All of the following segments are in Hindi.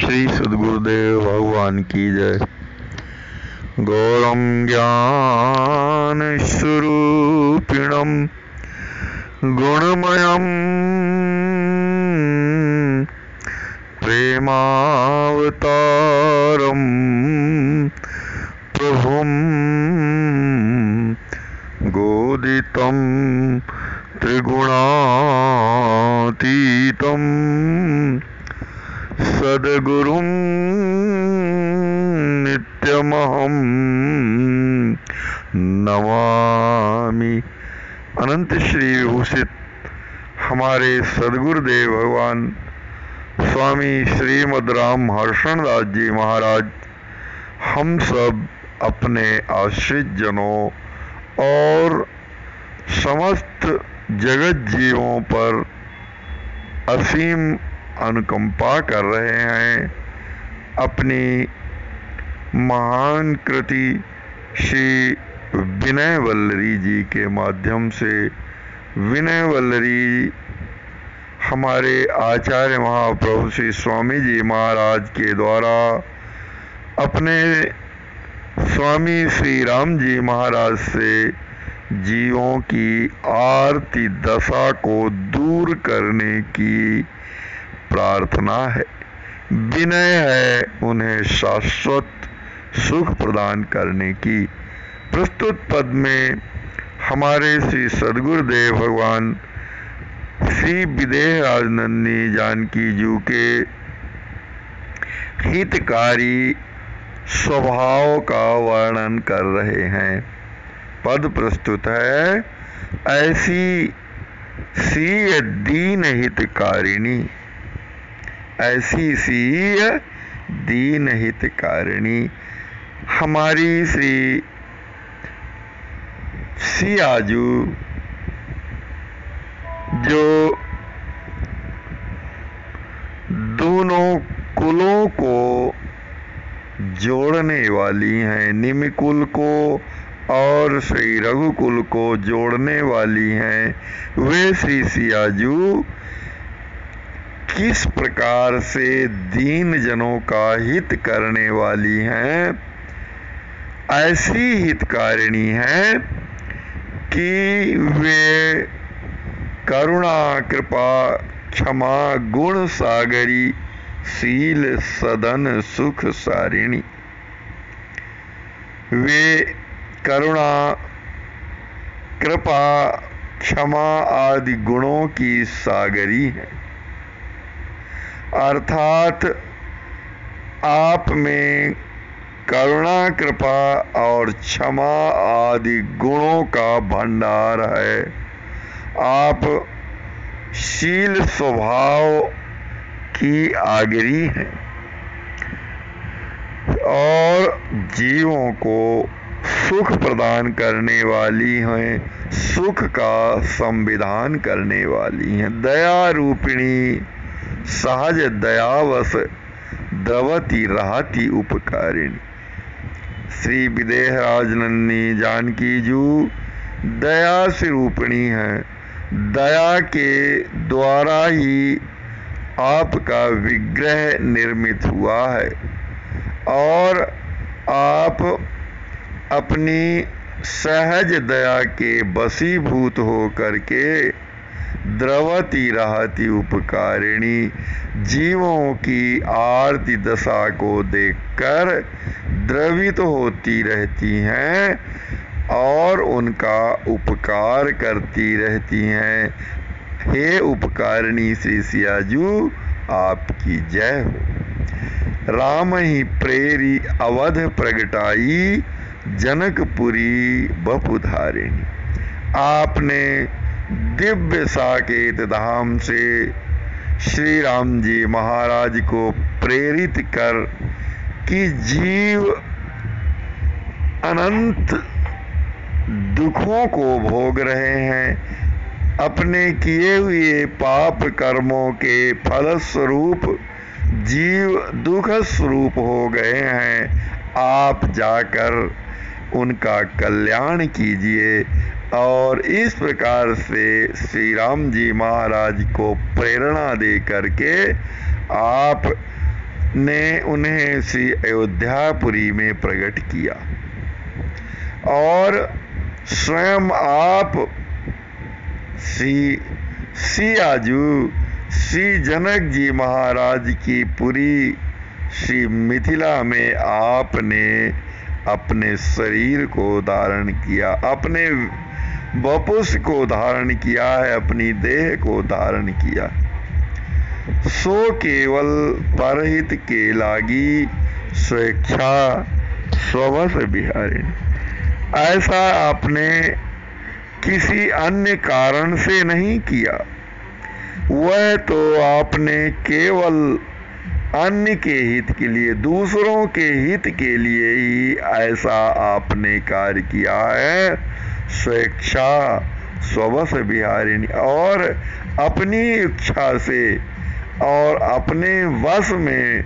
श्री सद्गुरुदेव भगवान की जय। गौरम ज्ञान स्वरूपिणम गुणमयम प्रेमावतारम प्रभुम गोदितम त्रिगुणातीतम सद्गुरुं नित्यमहं नमामि। अनंत श्री विभूषित हमारे सद्गुरुदेव भगवान स्वामी श्रीमद राम हर्षण दास जी महाराज हम सब अपने आश्रित जनों और समस्त जगत जीवों पर असीम अनुकंपा कर रहे हैं। अपनी महान कृति श्री विनय वल्लरी जी के माध्यम से विनय वल्लरी हमारे आचार्य महाप्रभु श्री स्वामी जी महाराज के द्वारा अपने स्वामी श्री राम जी महाराज से जीवों की आरती दशा को दूर करने की प्रार्थना है। विनय है उन्हें शाश्वत सुख प्रदान करने की। प्रस्तुत पद में हमारे श्री सद्गुरुदेव भगवान श्री विदेह राजनंदिनी जानकी जी के हितकारी स्वभाव का वर्णन कर रहे हैं। पद प्रस्तुत है। ऐसी सी दीन हितकारिणी, ऐसी सी दीन हितकारिणी हमारी श्री सियाजू जो दोनों कुलों को जोड़ने वाली हैं, निमिकुल को और श्री रघुकुल को जोड़ने वाली हैं, वे श्री सियाजू किस प्रकार से दीन जनों का हित करने वाली हैं। ऐसी हितकारिणी हैं कि वे करुणा कृपा क्षमा गुण सागरी शील सदन सुख सारिणी। वे करुणा कृपा क्षमा आदि गुणों की सागरी है, अर्थात आप में करुणा कृपा और क्षमा आदि गुणों का भंडार है। आप शील स्वभाव की आगरी हैं और जीवों को सुख प्रदान करने वाली हैं, सुख का संविधान करने वाली हैं। दया रूपिणी सहज दयावश द्रवती रहती उपकारिणी। श्री विदेह राजनंदिनी जानकी जू दया से रूपिणी है। दया के द्वारा ही आपका विग्रह निर्मित हुआ है और आप अपनी सहज दया के वशीभूत हो करके द्रवती रहती उपकारिणी जीवों की आरती दशा को देखकर द्रवित होती रहती हैं और उनका उपकार करती रहती हैं। हे उपकारिणी श्री सियाजू आपकी जय हो। राम ही प्रेरी अवध प्रगटाई जनकपुरी बपुधारिणी। आपने दिव्य साकेत धाम से श्री राम जी महाराज को प्रेरित कर कि जीव अनंत दुखों को भोग रहे हैं, अपने किए हुए पाप कर्मों के फलस्वरूप जीव दुख स्वरूप हो गए हैं। आप जाकर उनका कल्याण कीजिए और इस प्रकार से श्री राम जी महाराज को प्रेरणा दे करके आप ने उन्हें श्री अयोध्यापुरी में प्रकट किया और स्वयं आप सियाजू श्री जनक जी महाराज की पुरी श्री मिथिला में आपने अपने शरीर को धारण किया, अपने वपुष को धारण किया है, अपनी देह को धारण किया। सो केवल परहित के लागी स्वेच्छा स्ववश बिहारिणी। ऐसा आपने किसी अन्य कारण से नहीं किया, वह तो आपने केवल अन्य के हित के लिए, दूसरों के हित के लिए ही ऐसा आपने कार्य किया है। स्वेच्छा स्ववश बिहारिणी, और अपनी इच्छा से और अपने वश में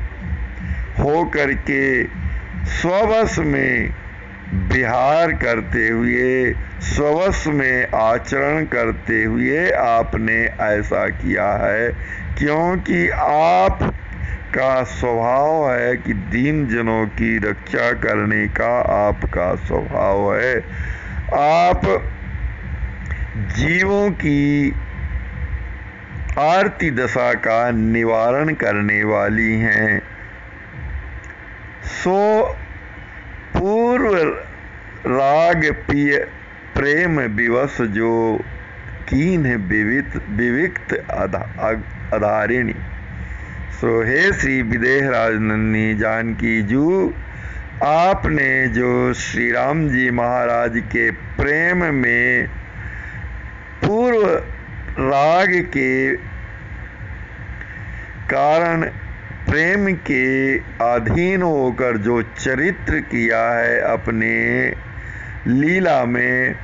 हो करके स्ववश में विहार करते हुए, स्ववश में आचरण करते हुए आपने ऐसा किया है, क्योंकि आप का स्वभाव है कि दीन जनों की रक्षा करने का आपका स्वभाव है। आप जीवों की आरती दशा का निवारण करने वाली हैं। सो पूर्व राग पिय प्रेम विवश जो कीन विविक्त आधारिणी। सो हे श्री विदेह राजनंदिनी जानकी जू, आपने जो श्री राम जी महाराज के प्रेम में पूर्व राग के कारण प्रेम के अधीन होकर जो चरित्र किया है अपने लीला में,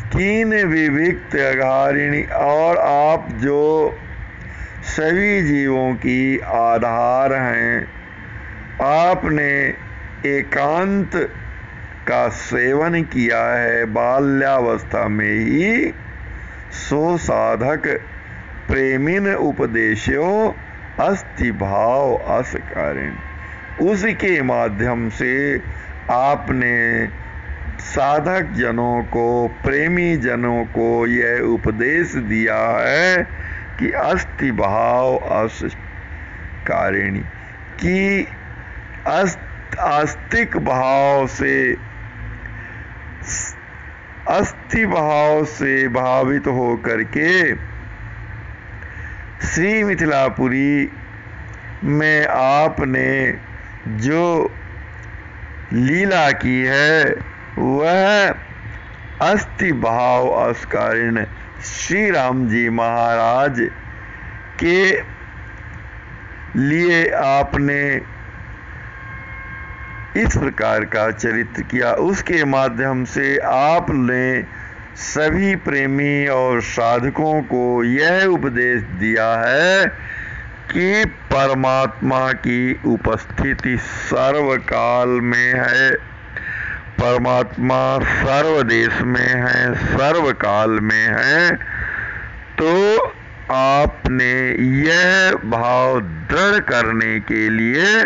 कीन विविक्त अघारिणी, और आप जो सभी जीवों की आधार हैं, आपने एकांत का सेवन किया है बाल्यावस्था में ही। सो साधक प्रेमिन उपदेशो अस्ति भाव अस कारण। उसके माध्यम से आपने साधक जनों को, प्रेमी जनों को यह उपदेश दिया है कि अस्ति भाव अस कारिणी, कि आस्तिक भाव से, अस्थि भाव से भावित हो करके श्री मिथिलापुरी में आपने जो लीला की है वह अस्थि भाव अस्कारिण श्री राम जी महाराज के लिए आपने इस प्रकार का चरित्र किया। उसके माध्यम से आपने सभी प्रेमी और साधकों को यह उपदेश दिया है कि परमात्मा की उपस्थिति सर्वकाल में है, परमात्मा सर्वदेश में है, सर्वकाल में है। तो आपने यह भाव दृढ़ करने के लिए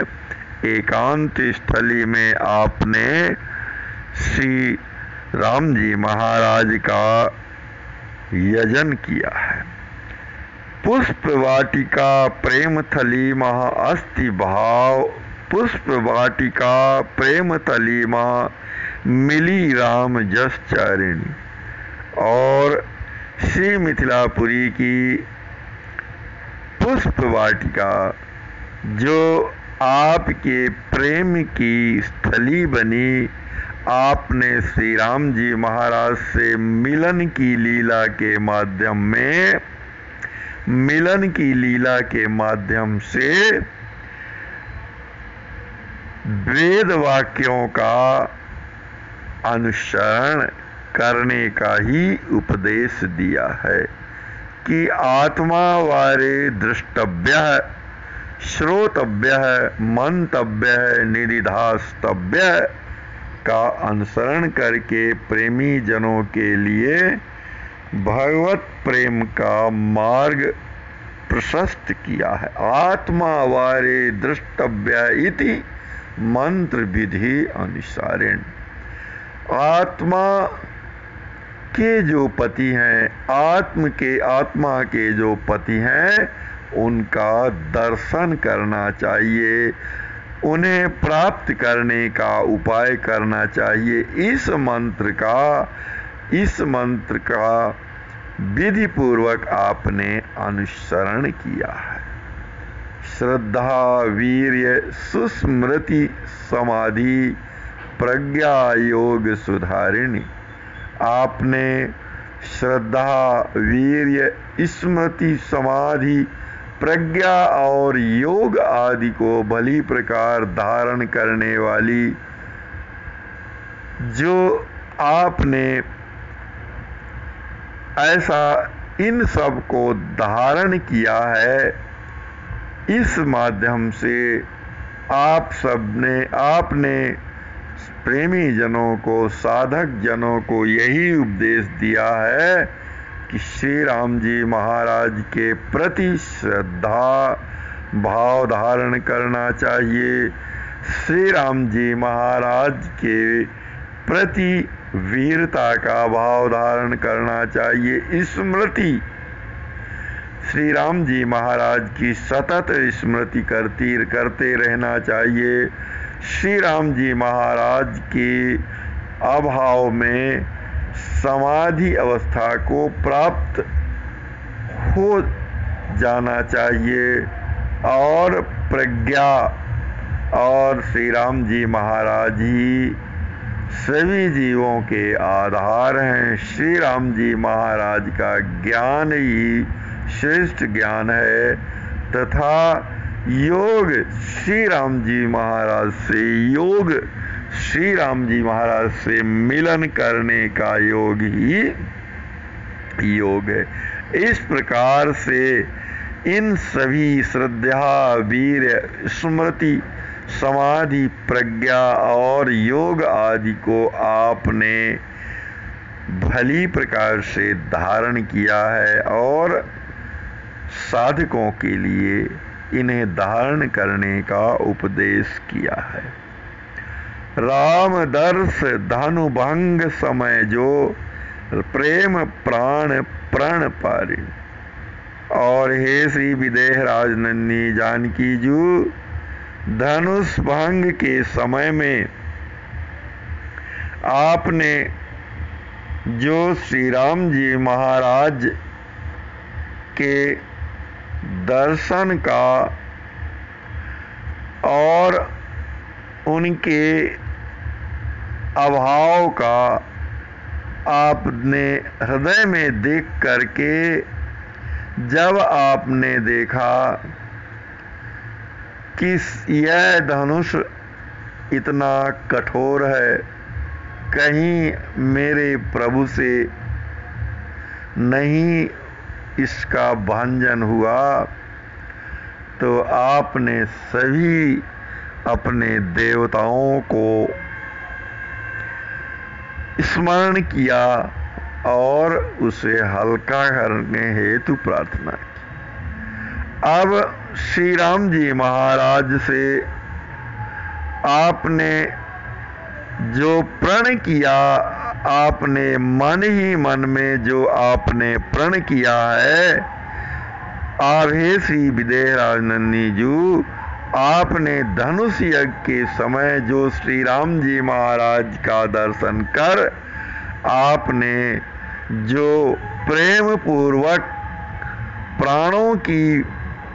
एकांत स्थली में आपने श्री राम जी महाराज का यजन किया है। पुष्प वाटिका प्रेम थली महा अस्थि भाव, पुष्प वाटिका प्रेम थली महा मिली राम जस चारिणी। और श्री मिथिलापुरी की पुष्प वाटिका जो आपके प्रेम की स्थली बनी, आपने श्री राम जी महाराज से मिलन की लीला के माध्यम में, मिलन की लीला के माध्यम से वेद वाक्यों का अनुसरण करने का ही उपदेश दिया है कि आत्मा वारे दृष्टव्य, श्रोतव्य, मंतव्य, निधिध्यास्तव्य का अनुसरण करके प्रेमी जनों के लिए भगवत प्रेम का मार्ग प्रशस्त किया है। आत्मा वारे द्रष्टव्य इति मंत्र विधि अनुसारेण। आत्मा के जो पति हैं, आत्मा के जो पति हैं, उनका दर्शन करना चाहिए, उन्हें प्राप्त करने का उपाय करना चाहिए। इस मंत्र का विधि पूर्वक आपने अनुसरण किया है। श्रद्धा वीर्य सुस्मृति समाधि प्रज्ञा योग सुधारिणी। आपने श्रद्धा वीर्य स्मृति समाधि प्रज्ञा और योग आदि को भली प्रकार धारण करने वाली, जो आपने ऐसा इन सब को धारण किया है, इस माध्यम से आपने प्रेमी जनों को, साधक जनों को यही उपदेश दिया है कि श्री राम जी महाराज के प्रति श्रद्धा भाव धारण करना चाहिए, श्री राम जी महाराज के प्रति वीरता का भाव धारण करना चाहिए। स्मृति, श्री राम जी महाराज की सतत स्मृति करते रहना चाहिए। श्री राम जी महाराज के अभाव में समाधि अवस्था को प्राप्त हो जाना चाहिए। और प्रज्ञा, और श्री राम जी महाराज ही सभी जीवों के आधार हैं। श्री राम जी महाराज का ज्ञान ही श्रेष्ठ ज्ञान है, तथा योग श्री राम जी महाराज से मिलन करने का योग ही योग है। इस प्रकार से इन सभी श्रद्धा वीर्य स्मृति समाधि प्रज्ञा और योग आदि को आपने भली प्रकार से धारण किया है, और साधकों के लिए इन्हें धारण करने का उपदेश किया है। राम दर्श धनुभंग समय जो प्रेम प्राण प्रण पारे। और हे श्री विदेह राजनंदी जानकी जू, धनुष भंग के समय में आपने जो श्री राम जी महाराज के दर्शन का और उनके अभाव का आपने हृदय में देख करके, जब आपने देखा कि यह धनुष इतना कठोर है, कहीं मेरे प्रभु से नहीं इसका भंजन हुआ, तो आपने सभी अपने देवताओं को स्मरण किया और उसे हल्का करने हेतु प्रार्थना की। अब श्री राम जी महाराज से आपने जो प्रण किया, आपने मन ही मन में जो आपने प्रण किया है, आप हे श्री विदेह राजनंदी जू, आपने धनुष यज्ञ के समय जो श्री राम जी महाराज का दर्शन कर आपने जो प्रेम पूर्वक प्राणों की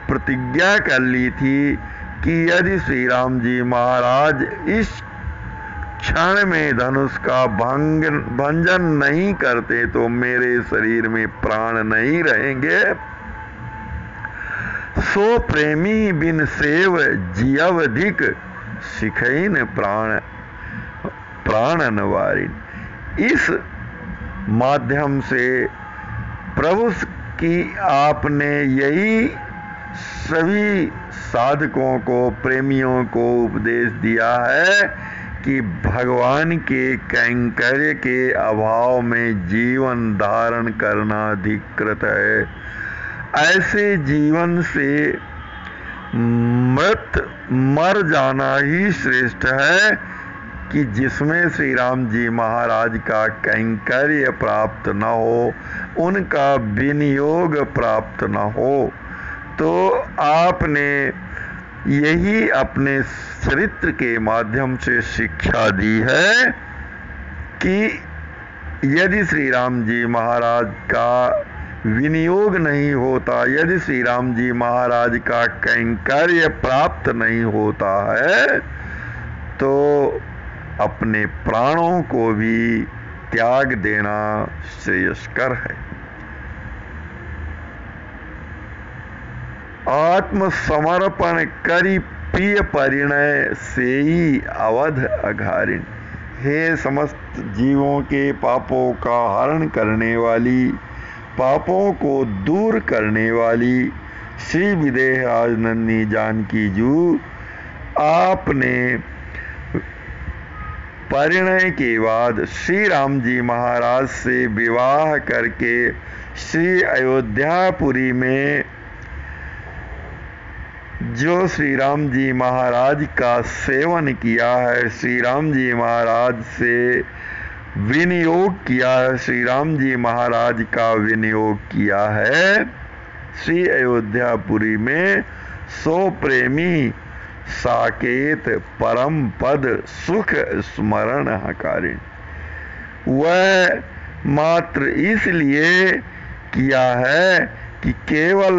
प्रतिज्ञा कर ली थी कि यदि श्री राम जी महाराज इस क्षण में धनुष का भंजन नहीं करते तो मेरे शरीर में प्राण नहीं रहेंगे, सो प्रेमी बिन सेव जियवधिक सिखैन प्राणन वारिन। इस माध्यम से प्रभु की आपने यही सभी साधकों को, प्रेमियों को उपदेश दिया है कि भगवान के कैंकर्य के अभाव में जीवन धारण करना धिक्कृत है। ऐसे जीवन से मर जाना ही श्रेष्ठ है कि जिसमें श्री राम जी महाराज का कैंकर्य प्राप्त न हो, उनका विनियोग प्राप्त न हो। तो आपने यही अपने चरित्र के माध्यम से शिक्षा दी है कि यदि श्री राम जी महाराज का विनियोग नहीं होता, यदि श्री राम जी महाराज का कैंकर्य प्राप्त नहीं होता है, तो अपने प्राणों को भी त्याग देना श्रेयस्कर है। आत्मसमर्पण करी प्रिय परिणय सेई अवध अघारिण। हे समस्त जीवों के पापों का हरण करने वाली, पापों को दूर करने वाली श्री विदेह राजनंदिनी जानकी जू, आपने परिणय के बाद श्री राम जी महाराज से विवाह करके श्री अयोध्यापुरी में जो श्री राम जी महाराज का सेवन किया है, श्री राम जी महाराज से विनियोग किया है, श्री राम जी महाराज का विनियोग किया है, श्री अयोध्यापुरी में सो प्रेमी साकेत परम पद सुख स्मरण हकारिण। वह मात्र इसलिए किया है कि केवल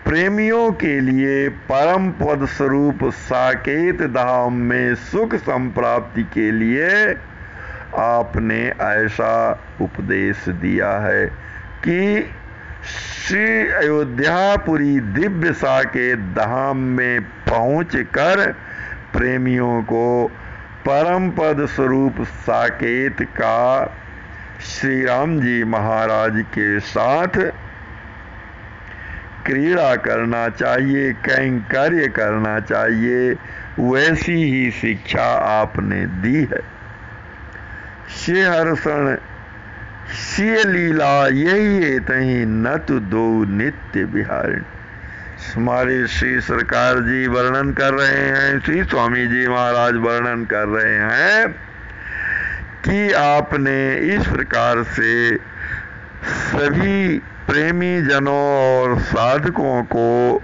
प्रेमियों के लिए परम पद स्वरूप साकेत धाम में सुख संप्राप्ति के लिए आपने ऐसा उपदेश दिया है कि श्री अयोध्यापुरी दिव्य साकेत धाम में पहुंचकर प्रेमियों को परम पद स्वरूप साकेत का श्री राम जी महाराज के साथ क्रीड़ा करना चाहिए, कैंकर्य करना चाहिए। वैसी ही शिक्षा आपने दी है। श्री हर्षण श्री लीला यही तही न तु दो नित्य बिहारिण। हमारे श्री सरकार जी वर्णन कर रहे हैं, श्री स्वामी जी महाराज वर्णन कर रहे हैं कि आपने इस प्रकार से सभी प्रेमी जनों और साधकों को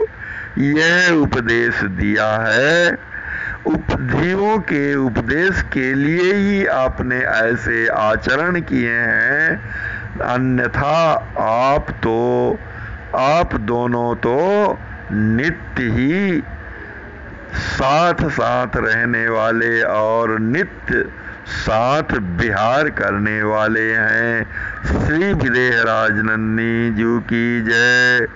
यह उपदेश दिया है। जीवों के उपदेश के लिए ही आपने ऐसे आचरण किए हैं, अन्यथा आप दोनों तो नित्य ही साथ साथ रहने वाले और नित्य साथ विहार करने वाले हैं। श्री विदेह राजनंदिनी जू की जय।